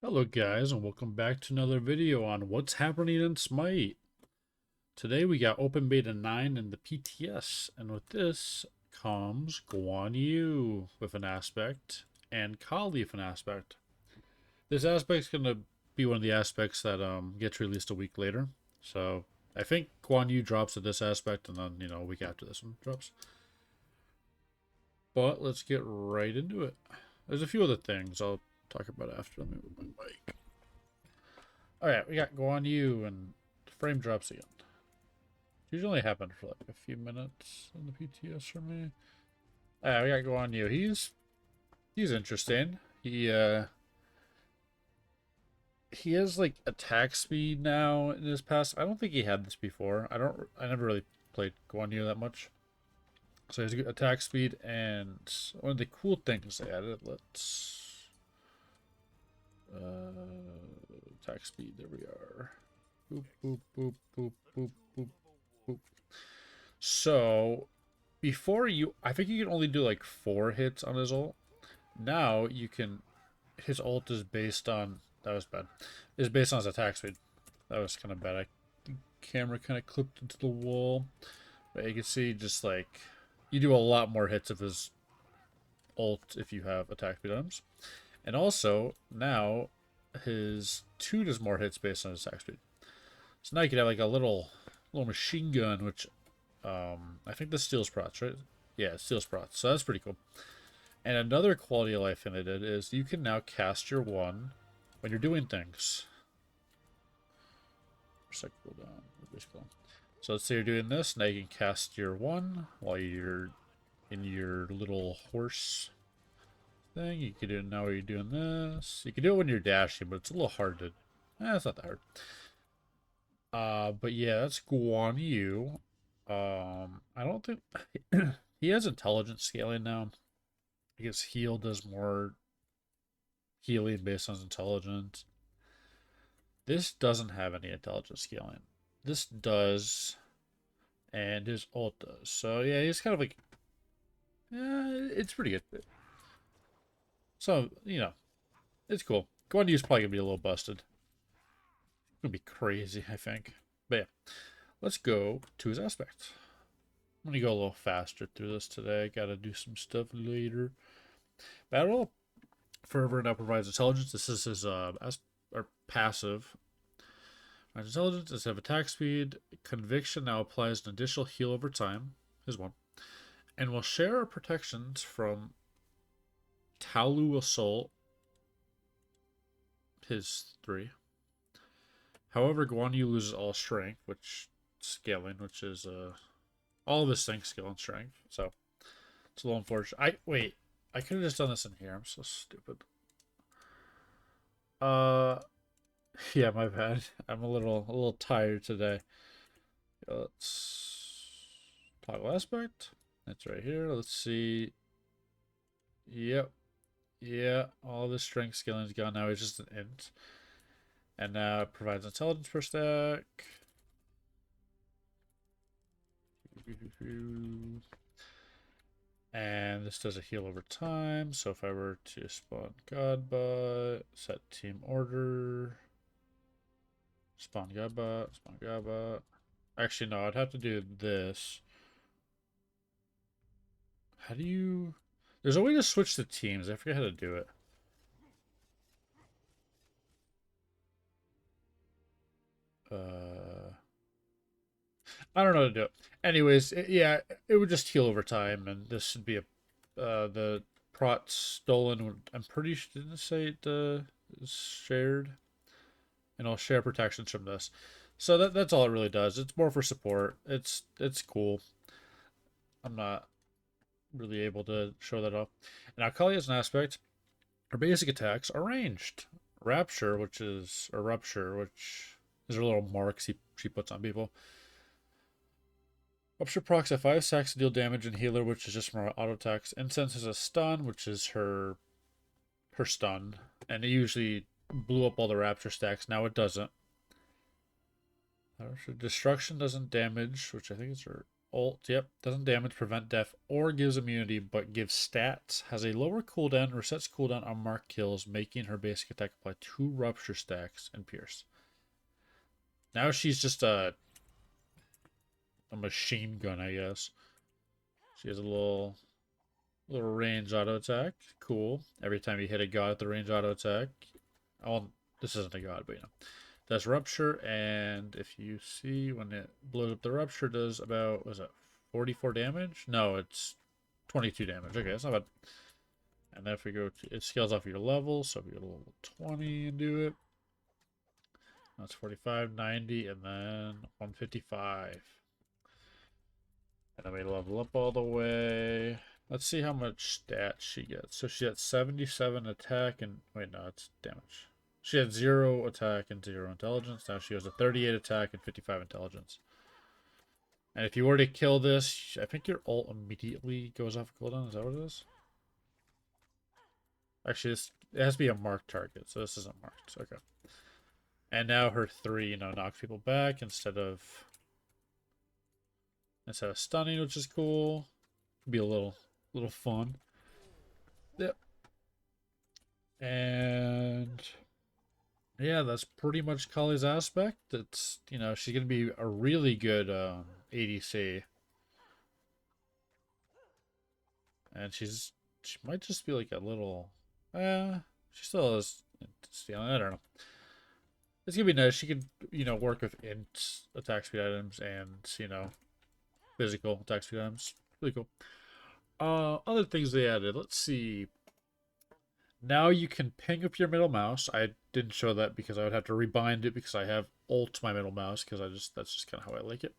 Hello guys, and welcome back to another video on what's happening in Smite. Today we got Open Beta 9 and the PTS, and with this comes Guan Yu with an aspect and Kali with an aspect. This aspect's gonna be one of the aspects that gets released a week later. So I think Guan Yu drops at this aspect and then, a week after this one drops. But let's get right into it. There's a few other things I'll talk about after. Let me move my mic. Alright, we got Guan Yu and frame drops again. Usually happen for like a few minutes in the PTS for me. Alright, we got Guan Yu. He's interesting. He has like attack speed now in his past. I don't think he had this before. I never really played Guan Yu that much. So he has good attack speed, and one of the cool things they added, attack speed, there we are. Boop, boop, boop, boop, boop, boop, boop. So, I think you can only do like 4 hits on his ult. Now, his ult is based on, that was bad, is based on his attack speed. That was kind of bad. The camera kind of clipped into the wall. But you can see just like, you do a lot more hits of his ult if you have attack speed items. And also, now, his 2 does more hits based on his attack speed. So now you could have like a little machine gun, which I think this steals prots, right? Yeah, it steals prots. So that's pretty cool. And another quality of life thing they did is you can now cast your 1 when you're doing things. Cooldown. So let's say you're doing this. Now you can cast your 1 while you're in your little horse thing. You can do it now while you're doing this. You can do it when you're dashing, but it's a little hard to... it's not that hard. But yeah, that's Guan Yu. I don't think he has intelligence scaling now. I guess heal does more healing based on his intelligence. This doesn't have any intelligence scaling. This does, and his ult does. So yeah, he's kind of like, it's pretty good. So it's cool. Guan Yu's probably gonna be a little busted. It's gonna be crazy, I think. But yeah, let's go to his aspect. I'm gonna go a little faster through this today. Gotta do some stuff later. Battle Fervor now provides intelligence. This is his passive. Intelligence instead of attack speed. Conviction now applies an additional heal over time. His 1. And will share our protections from Talu Assault. His 3. However, Guan Yu loses all strength, which is all of his things skill and strength. So it's a little unfortunate. I could have just done this in here. I'm so stupid. Yeah, my bad. I'm a little tired today. Let's toggle aspect. That's right here. Let's see. Yep. Yeah, all the strength scaling is gone now. It's just an int. And now it provides intelligence per stack. And this does a heal over time. So if I were to spawn Godbot, set team order, spawn Godbot. Actually, no, I'd have to do this. How do you... There's a way to switch the teams. I forget how to do it. I don't know how to do it. Anyways, yeah, it would just heal over time, and this should be the prot stolen. I'm pretty sure, didn't it say it is shared? And I'll share protections from this. So that's all it really does. It's more for support. It's cool. I'm not really able to show that off. And now Kali has an aspect. Her basic attacks are ranged. Rupture, which is her little marks she puts on people. Rupture procs at 5 stacks to deal damage, and healer, which is just from her auto attacks. Incense is a stun, which is her stun. And it usually blew up all the rapture stacks. Now it doesn't. Destruction doesn't damage, which I think is her Ult, yep. Doesn't damage, prevent death, or gives immunity, but gives stats. Has a lower cooldown, resets cooldown on mark kills, making her basic attack apply 2 rupture stacks and pierce. Now she's just a machine gun, I guess. She has a little range auto attack. Cool. Every time you hit a god with the range auto attack. Oh, this isn't a god, but you know. That's rupture, and if you see when it blows up the rupture, does about, was it 44 damage? No, it's 22 damage. Okay, that's not bad. And then if we go to, it scales off your level, so if we go to level 20 and do it, that's 45, 90, and then 155. And then we level up all the way. Let's see how much stats she gets. So she had 77 attack and, wait, no, it's damage. She had 0 attack and 0 intelligence. Now she has a 38 attack and 55 intelligence. And if you were to kill this, I think your ult immediately goes off cooldown. Is that what it is? Actually, it has to be a marked target, so this isn't marked. Okay. And now her 3, knocks people back instead of stunning, which is cool. Be a little fun. Yep. And yeah, that's pretty much Kali's aspect. It's, she's going to be a really good ADC. And she might just be like a little, she still is stealing. I don't know. It's going to be nice. She could, work with int attack speed items and, physical attack speed items. Really cool. Other things they added. Let's see. Now you can ping with your middle mouse. I didn't show that because I would have to rebind it because I have ult my middle mouse because that's just kind of how I like it.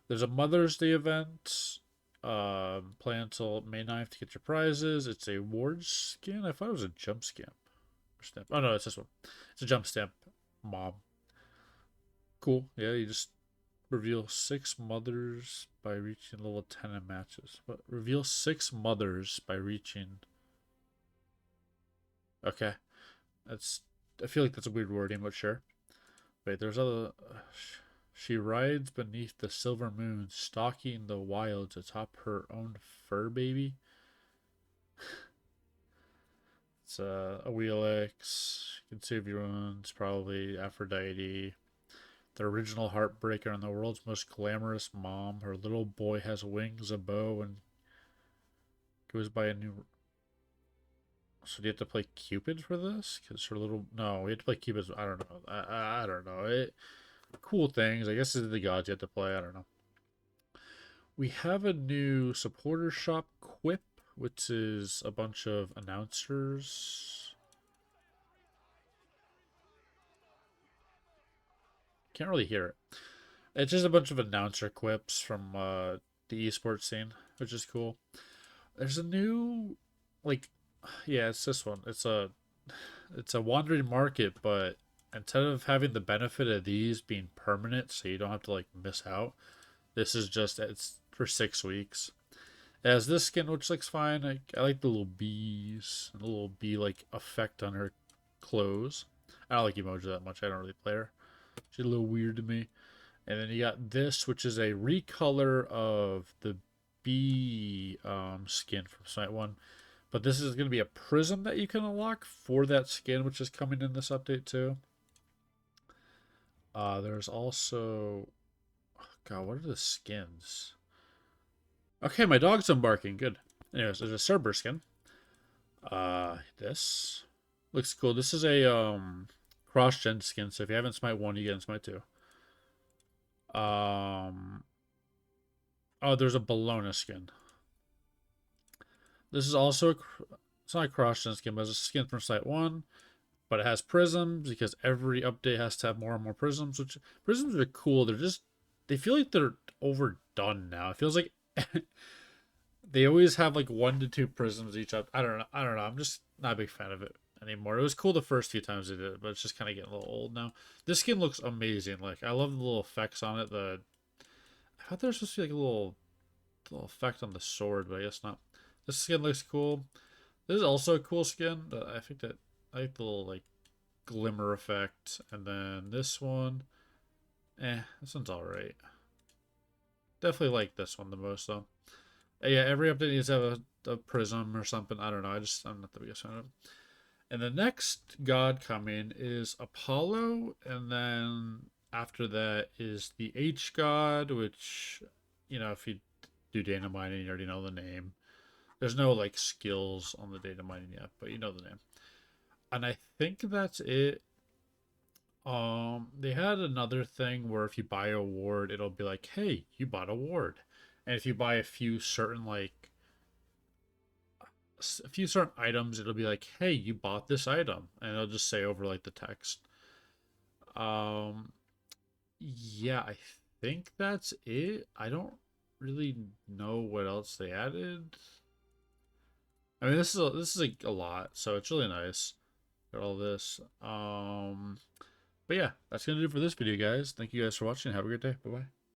There's a Mother's Day event. Play until May 9th to get your prizes. It's a ward skin. I thought it was a jump stamp. Oh no, it's this one. It's a jump stamp mob. Cool. Yeah, you just reveal 6 mothers by reaching level 10 in matches. But reveal 6 mothers by reaching. Okay. I feel like that's a weird wording, but sure. Wait, there's other. She rides beneath the silver moon, stalking the wilds atop her own fur baby. It's a wheel X. You can save your wounds, probably Aphrodite. The original heartbreaker and the world's most glamorous mom. Her little boy has wings, a bow, and goes by a new. So do you have to play Cupid for this? Because her little, no, we have to play Cupid. I don't know. I don't know. Cool things. I guess this is the gods you have to play. I don't know. We have a new supporter shop quip, which is a bunch of announcers. Can't really hear it. It's just a bunch of announcer quips from the esports scene, which is cool. There's a new, like, yeah, it's this one. It's a wandering market, but instead of having the benefit of these being permanent, so you don't have to like miss out, this is just it's for 6 weeks. It has this skin, which looks fine. I like the little bees, the little bee like effect on her clothes. I don't like emoji that much. I don't really play her. She's a little weird to me. And then you got this, which is a recolor of the bee skin from Smite 1. But this is going to be a prism that you can unlock for that skin, which is coming in this update too. There's also, oh God, what are the skins? Okay, my dog's unbarking. Good. Anyways, there's a Cerber skin. This looks cool. This is a cross-gen skin, so if you haven't Smite 1, you get in Smite 2. Oh, there's a Bologna skin. This is also it's not a cross-gen skin, but it's a skin from Smite 1. But it has prisms because every update has to have more and more prisms, which prisms are cool. They feel like they're overdone now. It feels like they always have like 1 to 2 prisms each up. I don't know. I'm just not a big fan of it anymore. It was cool the first few times they did it, but it's just kind of getting a little old now. This skin looks amazing. Like I love the little effects on it. I thought there was supposed to be like a little effect on the sword, but I guess not. This skin looks cool. This is also a cool skin. I think that I like the little like glimmer effect, and then this one, this one's all right. definitely like this one the most though. Yeah, every update needs to have a prism or something. I don't know. I'm not the biggest fan of it. And the next god coming is Apollo, and then after that is the H god, which, if you do data mining, you already know the name. There's no like skills on the data mining yet, but you know the name. And I think that's it. They had another thing where if you buy a ward, it'll be like, "Hey, you bought a ward," and if you buy a few certain items, it'll be like, "Hey, you bought this item," and it'll just say over like the text. Um, yeah, I think that's it. I don't really know what else they added. I mean, this is like a lot, so it's really nice. Got all this. But yeah, that's gonna do it for this video, guys. Thank you guys for watching. Have a great day. Bye bye.